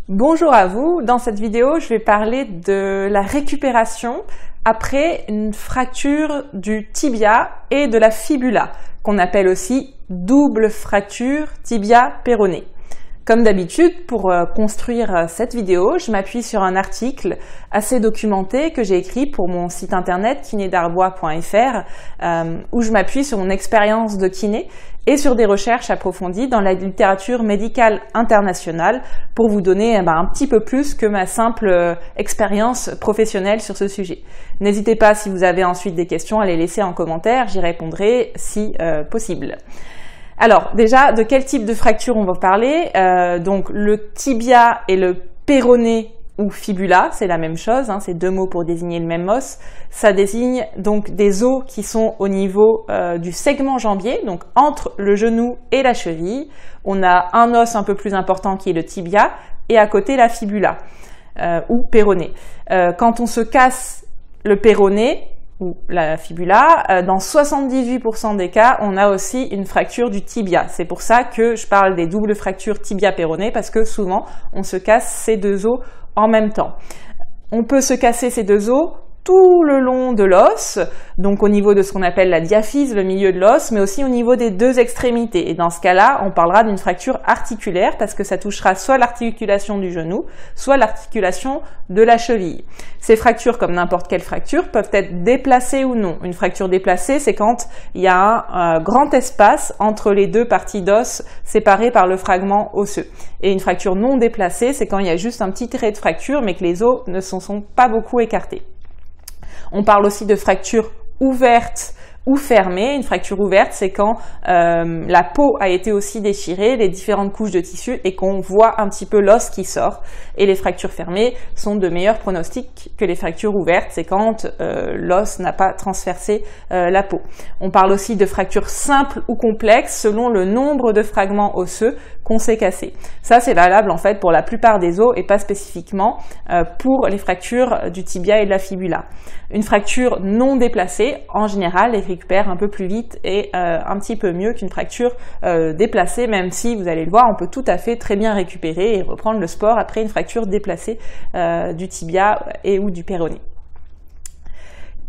Bonjour à vous, dans cette vidéo je vais parler de la récupération après une fracture du tibia et de la fibula, qu'on appelle aussi double fracture tibia-péroné. Comme d'habitude, pour construire cette vidéo, je m'appuie sur un article assez documenté que j'ai écrit pour mon site internet kinédarbois.fr où je m'appuie sur mon expérience de kiné et sur des recherches approfondies dans la littérature médicale internationale pour vous donner un petit peu plus que ma simple expérience professionnelle sur ce sujet. N'hésitez pas, si vous avez ensuite des questions, à les laisser en commentaire, j'y répondrai si possible. Alors déjà, de quel type de fracture on va parler? Donc le tibia et le péroné ou fibula, c'est la même chose, c'est deux mots pour désigner le même os. Ça désigne donc des os qui sont au niveau du segment jambier, donc entre le genou et la cheville. On a un os un peu plus important qui est le tibia et à côté la fibula ou péroné. Quand on se casse le péroné ou la fibula, dans 78% des cas, on a aussi une fracture du tibia. C'est pour ça que je parle des doubles fractures tibia-péroné, parce que souvent, on se casse ces deux os en même temps. On peut se casser ces deux os tout le long de l'os, donc au niveau de ce qu'on appelle la diaphyse, le milieu de l'os, mais aussi au niveau des deux extrémités. Et dans ce cas-là, on parlera d'une fracture articulaire parce que ça touchera soit l'articulation du genou, soit l'articulation de la cheville. Ces fractures, comme n'importe quelle fracture, peuvent être déplacées ou non. Une fracture déplacée, c'est quand il y a un grand espace entre les deux parties d'os séparées par le fragment osseux. Et une fracture non déplacée, c'est quand il y a juste un petit trait de fracture, mais que les os ne sont pas beaucoup écartés. On parle aussi de fracture ouverte ou fermée. Une fracture ouverte, c'est quand la peau a été aussi déchirée, les différentes couches de tissu, et qu'on voit un petit peu l'os qui sort. Et les fractures fermées sont de meilleurs pronostics que les fractures ouvertes, c'est quand l'os n'a pas transpercé la peau. On parle aussi de fractures simples ou complexes selon le nombre de fragments osseux qu'on s'est cassé. Ça, c'est valable en fait pour la plupart des os et pas spécifiquement pour les fractures du tibia et de la fibula. Une fracture non déplacée, en général, les récupère un peu plus vite et un petit peu mieux qu'une fracture déplacée, même si, vous allez le voir, on peut tout à fait très bien récupérer et reprendre le sport après une fracture déplacée du tibia et ou du péroné.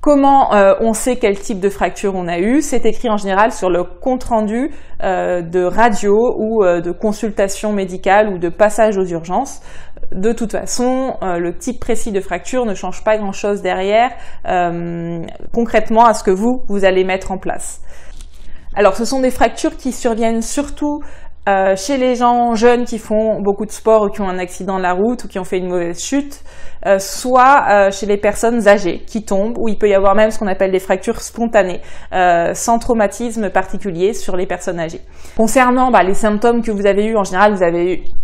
Comment on sait quel type de fracture on a eu? C'est écrit en général sur le compte-rendu de radio ou de consultation médicale ou de passage aux urgences. De toute façon, le type précis de fracture ne change pas grand-chose derrière, concrètement à ce que vous allez mettre en place. Alors, ce sont des fractures qui surviennent surtout chez les gens jeunes qui font beaucoup de sport ou qui ont un accident de la route ou qui ont fait une mauvaise chute, soit chez les personnes âgées qui tombent, où il peut y avoir même ce qu'on appelle des fractures spontanées, sans traumatisme particulier sur les personnes âgées. Concernant les symptômes que vous avez eu, en général,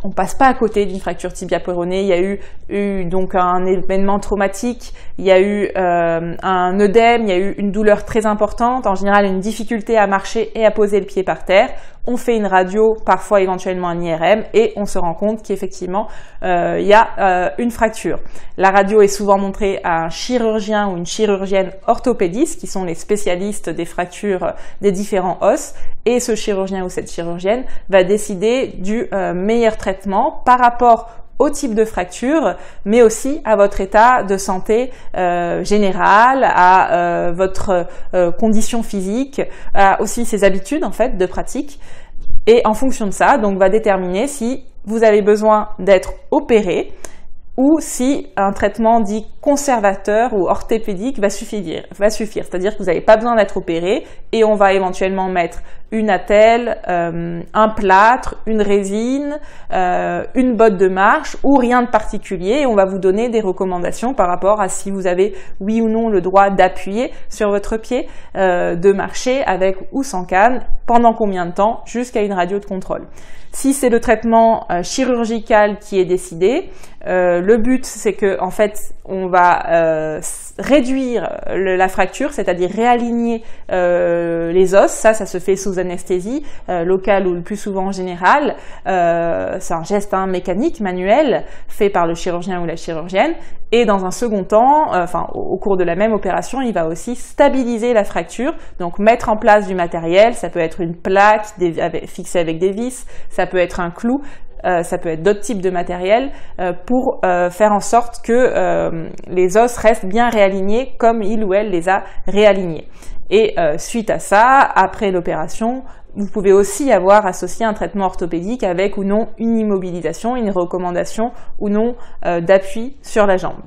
on passe pas à côté d'une fracture tibia-péroné. Il y a eu donc un événement traumatique, il y a eu un œdème, il y a eu une douleur très importante, en général une difficulté à marcher et à poser le pied par terre. On fait une radio, parfois éventuellement un IRM, et on se rend compte qu'effectivement, il y a une fracture. La radio est souvent montrée à un chirurgien ou une chirurgienne orthopédiste, qui sont les spécialistes des fractures des différents os, et ce chirurgien ou cette chirurgienne va décider du meilleur traitement par rapport au type de fracture, mais aussi à votre état de santé général, à votre condition physique, à aussi ses habitudes en fait de pratique. Et en fonction de ça, donc va déterminer si vous avez besoin d'être opéré ou si un traitement dit conservateur ou orthopédique va suffire. C'est-à-dire que vous n'avez pas besoin d'être opéré et on va éventuellement mettre une attelle, un plâtre, une résine, une botte de marche ou rien de particulier, et on va vous donner des recommandations par rapport à si vous avez oui ou non le droit d'appuyer sur votre pied, de marcher avec ou sans canne, pendant combien de temps, jusqu'à une radio de contrôle. Si c'est le traitement chirurgical qui est décidé, le but c'est que en fait on va réduire la fracture, c'est-à-dire réaligner les os. Ça se fait sous anesthésie locale ou le plus souvent générale. C'est un geste mécanique, manuel, fait par le chirurgien ou la chirurgienne. Et dans un second temps, au cours de la même opération, il va aussi stabiliser la fracture, donc mettre en place du matériel. Ça peut être une plaque fixée avec des vis, ça peut être un clou, ça peut être d'autres types de matériel, pour faire en sorte que les os restent bien réalignés comme il ou elle les a réalignés. Et suite à ça, après l'opération, vous pouvez aussi avoir associé un traitement orthopédique avec ou non une immobilisation, une recommandation ou non d'appui sur la jambe.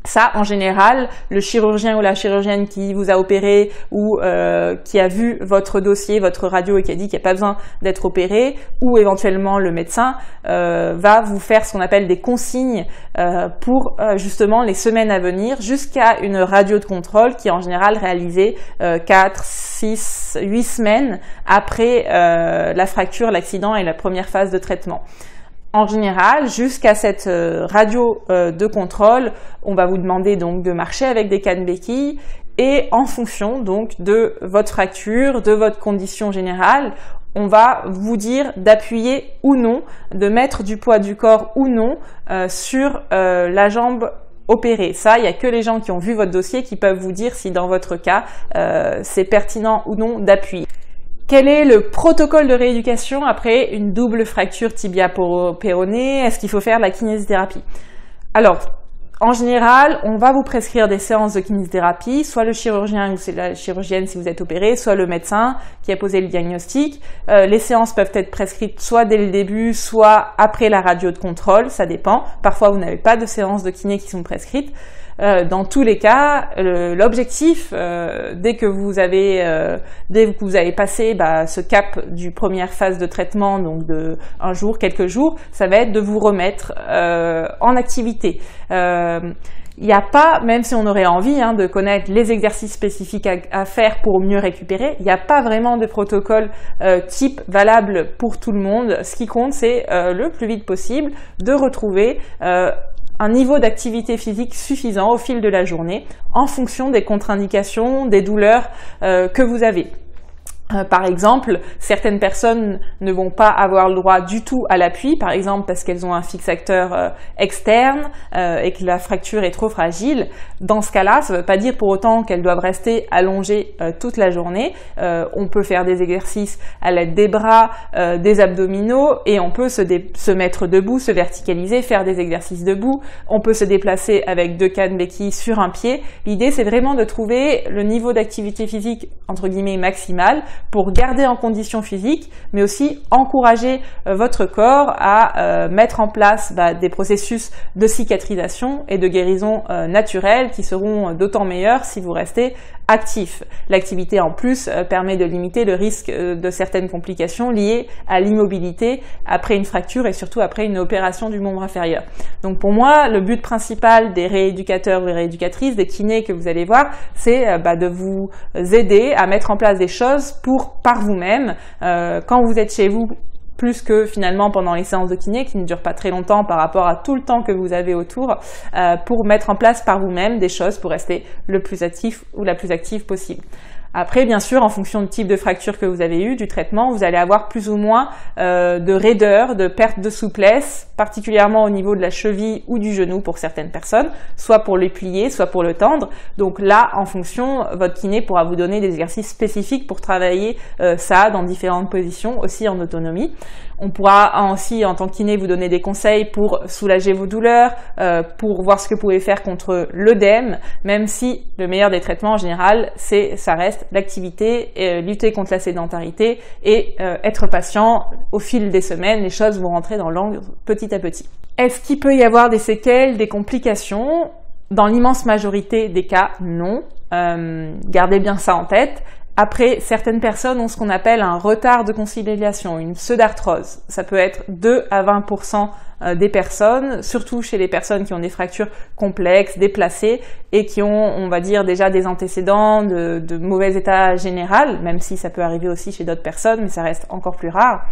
Ça, en général, le chirurgien ou la chirurgienne qui vous a opéré ou qui a vu votre dossier, votre radio et qui a dit qu'il n'y a pas besoin d'être opéré, ou éventuellement le médecin, va vous faire ce qu'on appelle des consignes pour justement les semaines à venir, jusqu'à une radio de contrôle qui est en général réalisée 4, 6, 8 semaines après la fracture, l'accident et la première phase de traitement. En général, jusqu'à cette radio de contrôle, on va vous demander donc de marcher avec des cannes béquilles et en fonction donc de votre fracture, de votre condition générale, on va vous dire d'appuyer ou non, de mettre du poids du corps ou non sur la jambe opérée. Ça, il n'y a que les gens qui ont vu votre dossier qui peuvent vous dire si dans votre cas, c'est pertinent ou non d'appuyer. Quel est le protocole de rééducation après une double fracture tibia-péroné? Est-ce qu'il faut faire de la kinésithérapie? Alors, en général, on va vous prescrire des séances de kinésithérapie, soit le chirurgien ou la chirurgienne si vous êtes opéré, soit le médecin qui a posé le diagnostic. Les séances peuvent être prescrites soit dès le début, soit après la radio de contrôle, ça dépend. Parfois, vous n'avez pas de séances de kiné qui sont prescrites. Dans tous les cas, l'objectif, dès que vous avez passé ce cap du première phase de traitement, donc de un jour, quelques jours, ça va être de vous remettre en activité. Il n'y a pas, même si on aurait envie de connaître les exercices spécifiques à faire pour mieux récupérer, il n'y a pas vraiment de protocole type valable pour tout le monde. Ce qui compte, c'est le plus vite possible de retrouver un niveau d'activité physique suffisant au fil de la journée en fonction des contre-indications, des douleurs que vous avez. Par exemple, certaines personnes ne vont pas avoir le droit du tout à l'appui, par exemple parce qu'elles ont un fixateur externe et que la fracture est trop fragile. Dans ce cas-là, ça ne veut pas dire pour autant qu'elles doivent rester allongées toute la journée. On peut faire des exercices à l'aide des bras, des abdominaux, et on peut se mettre debout, se verticaliser, faire des exercices debout. On peut se déplacer avec 2 cannes béquilles sur un pied. L'idée, c'est vraiment de trouver le niveau d'activité physique entre guillemets maximal pour garder en condition physique, mais aussi encourager votre corps à mettre en place des processus de cicatrisation et de guérison naturelle qui seront d'autant meilleurs si vous restez actif. L'activité en plus permet de limiter le risque de certaines complications liées à l'immobilité après une fracture et surtout après une opération du membre inférieur. Donc pour moi, le but principal des rééducateurs ou des rééducatrices, des kinés que vous allez voir, c'est de vous aider à mettre en place des choses par vous-même quand vous êtes chez vous, plus que finalement pendant les séances de kiné qui ne durent pas très longtemps par rapport à tout le temps que vous avez autour, pour mettre en place par vous-même des choses pour rester le plus actif ou la plus active possible. Après, bien sûr, en fonction du type de fracture que vous avez eu, du traitement, vous allez avoir plus ou moins de raideur, de perte de souplesse, particulièrement au niveau de la cheville ou du genou pour certaines personnes, soit pour les plier, soit pour le tendre. Donc là, en fonction, votre kiné pourra vous donner des exercices spécifiques pour travailler ça dans différentes positions, aussi en autonomie. On pourra aussi, en tant que kiné, vous donner des conseils pour soulager vos douleurs, pour voir ce que vous pouvez faire contre l'œdème, même si le meilleur des traitements en général, ça reste l'activité, lutter contre la sédentarité et être patient. Au fil des semaines, les choses vont rentrer dans l'ordre petit à petit. Est-ce qu'il peut y avoir des séquelles, des complications? Dans l'immense majorité des cas, non. Gardez bien ça en tête. Après, certaines personnes ont ce qu'on appelle un retard de conciliation, une pseudarthrose. Ça peut être 2 à 20% des personnes, surtout chez les personnes qui ont des fractures complexes, déplacées et qui ont, on va dire, déjà des antécédents de mauvais état général, même si ça peut arriver aussi chez d'autres personnes, mais ça reste encore plus rare.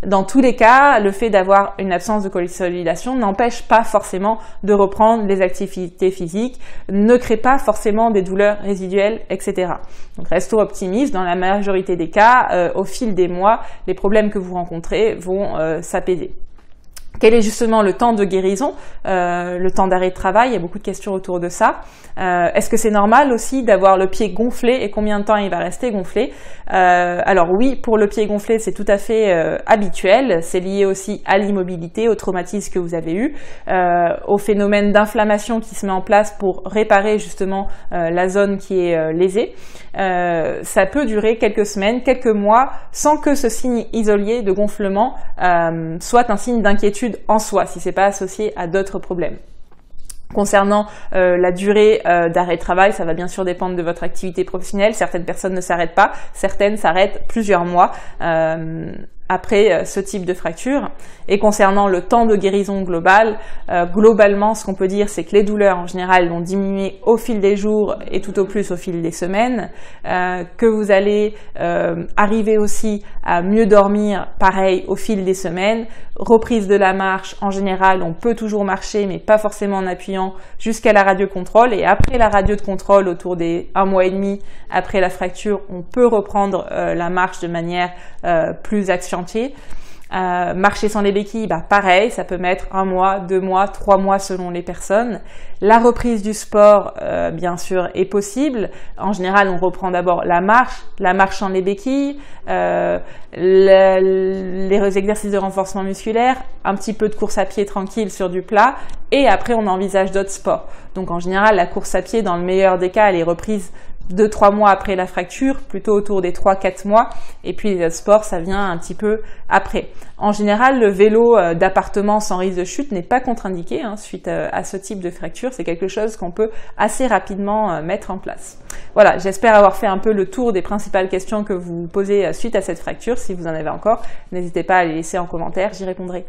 Dans tous les cas, le fait d'avoir une absence de consolidation n'empêche pas forcément de reprendre les activités physiques, ne crée pas forcément des douleurs résiduelles, etc. Donc restons optimistes, dans la majorité des cas, au fil des mois, les problèmes que vous rencontrez vont s'apaiser. Quel est justement le temps de guérison, le temps d'arrêt de travail? Il y a beaucoup de questions autour de ça. Est-ce que c'est normal aussi d'avoir le pied gonflé et combien de temps il va rester gonflé? Alors oui, pour le pied gonflé, c'est tout à fait habituel. C'est lié aussi à l'immobilité, au traumatisme que vous avez eu, au phénomène d'inflammation qui se met en place pour réparer justement la zone qui est lésée. Ça peut durer quelques semaines, quelques mois, sans que ce signe isolé de gonflement soit un signe d'inquiétude en soi, si c'est pas associé à d'autres problèmes. Concernant la durée d'arrêt de travail, ça va bien sûr dépendre de votre activité professionnelle. Certaines personnes ne s'arrêtent pas, certaines s'arrêtent plusieurs mois après ce type de fracture. Et concernant le temps de guérison global, globalement, ce qu'on peut dire, c'est que les douleurs, en général, vont diminuer au fil des jours et tout au plus au fil des semaines, que vous allez arriver aussi à mieux dormir, pareil, au fil des semaines. Reprise de la marche, en général, on peut toujours marcher, mais pas forcément en appuyant, jusqu'à la radio de contrôle. Et après la radio de contrôle, autour des 1 mois et demi après la fracture, on peut reprendre la marche de manière plus accentuée. Marcher sans les béquilles, pareil, ça peut mettre 1 mois, 2 mois, 3 mois selon les personnes. La reprise du sport, bien sûr, est possible. En général, on reprend d'abord la marche sans les béquilles, les exercices de renforcement musculaire, un petit peu de course à pied tranquille sur du plat, et après on envisage d'autres sports. Donc en général, la course à pied, dans le meilleur des cas, elle est reprise 2-3 mois après la fracture, plutôt autour des 3-4 mois, et puis les autres sports, ça vient un petit peu après. En général, le vélo d'appartement sans risque de chute n'est pas contre-indiqué suite à ce type de fracture. C'est quelque chose qu'on peut assez rapidement mettre en place. Voilà, j'espère avoir fait un peu le tour des principales questions que vous posez suite à cette fracture. Si vous en avez encore, n'hésitez pas à les laisser en commentaire, j'y répondrai.